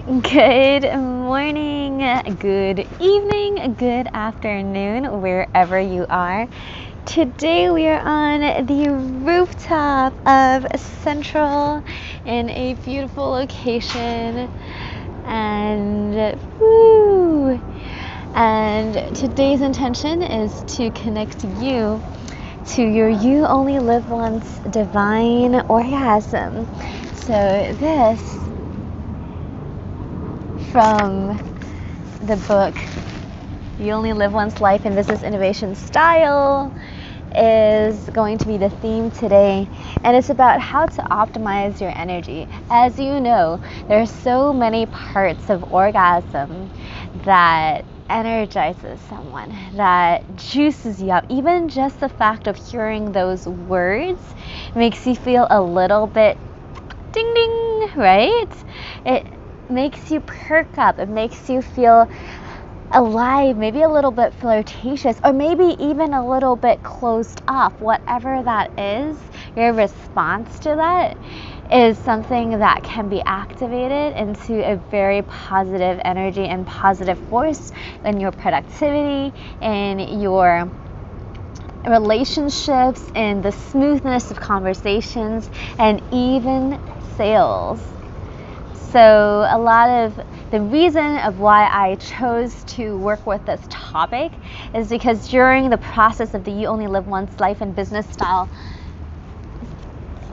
Good morning, good evening, good afternoon, wherever you are. Today we are on the rooftop of Central in a beautiful location, and today's intention is to connect you to your You Only Live Once divine orgasm. So this from the book You Only Live Once, Life in Business Innovation Style is going to be the theme today, and it's about how to optimize your energy. As you know, there are so many parts of orgasm that energizes someone, that juices you up. Even just the fact of hearing those words makes you feel a little bit ding ding, right? It makes you perk up. It makes you feel alive, maybe a little bit flirtatious, or maybe even a little bit closed off. Whatever that is, your response to that is something that can be activated into a very positive energy and positive force in your productivity, in your relationships, in the smoothness of conversations, and even sales. So a lot of the reason of why I chose to work with this topic is because during the process of the You Only Live Once life and business style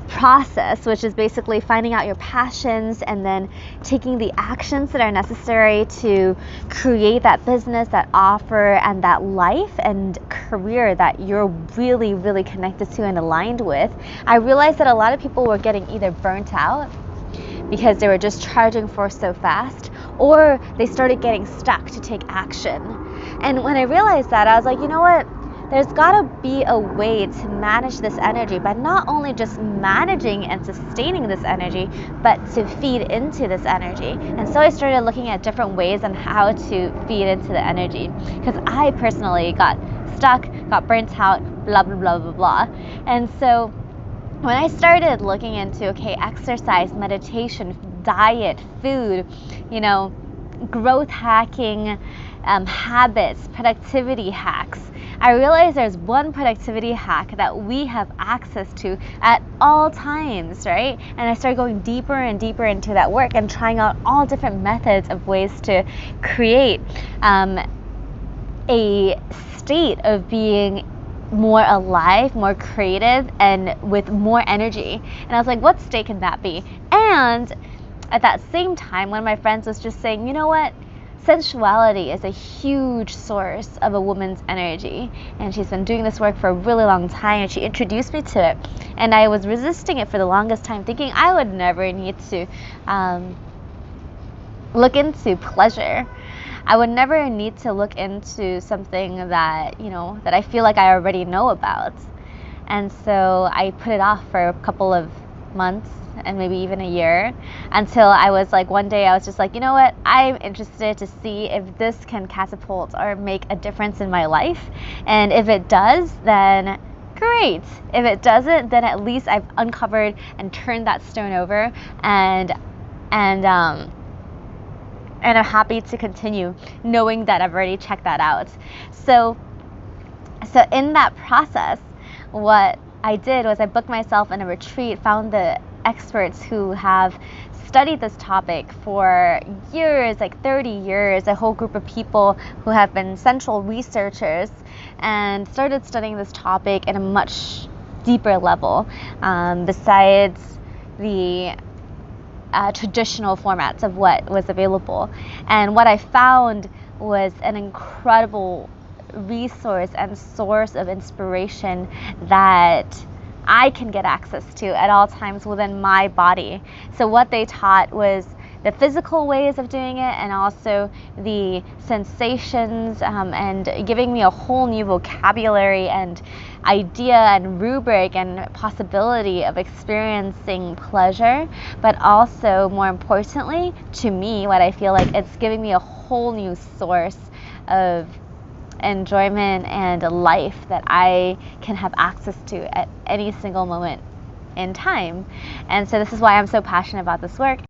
process, which is basically finding out your passions and then taking the actions that are necessary to create that business, that offer, and that life and career that you're really, really connected to and aligned with, I realized that a lot of people were getting either burnt out because they were just charging for so fast, or they started getting stuck to take action. And when I realized that, I was like, you know what? There's gotta be a way to manage this energy, but not only just managing and sustaining this energy, but to feed into this energy. And so I started looking at different ways on how to feed into the energy, because I personally got stuck, got burnt out, blah, blah, blah, blah, blah. And so when I started looking into, exercise, meditation, diet, food, growth hacking, habits, productivity hacks, I realized there's one productivity hack that we have access to at all times, right? And I started going deeper and deeper into that work and trying out all different methods of ways to create a state of being more alive, more creative, and with more energy. And I was like, what state can that be? And at that same time, one of my friends was just saying, you know what? Sensuality is a huge source of a woman's energy. And she's been doing this work for a really long time, and she introduced me to it. And I was resisting it for the longest time, thinking I would never need to look into pleasure. I would never need to look into something that, that I feel like I already know about. And so I put it off for a couple of months and maybe even a year, until I was like, one day I was just like, you know what? I'm interested to see if this can catapult or make a difference in my life. And if it does, then great. If it doesn't, then at least I've uncovered and turned that stone over, and I'm happy to continue knowing that I've already checked that out. So in that process, what I did was I booked myself in a retreat, found the experts who have studied this topic for years, like 30 years, a whole group of people who have been central researchers, and started studying this topic at a much deeper level, besides the traditional formats of what was available. And what I found was an incredible resource and source of inspiration that I can get access to at all times within my body. So what they taught was the physical ways of doing it, and also the sensations, and giving me a whole new vocabulary and idea and rubric and possibility of experiencing pleasure. But also, more importantly, to me, what I feel like, it's giving me a whole new source of enjoyment and a life that I can have access to at any single moment in time. And so this is why I'm so passionate about this work.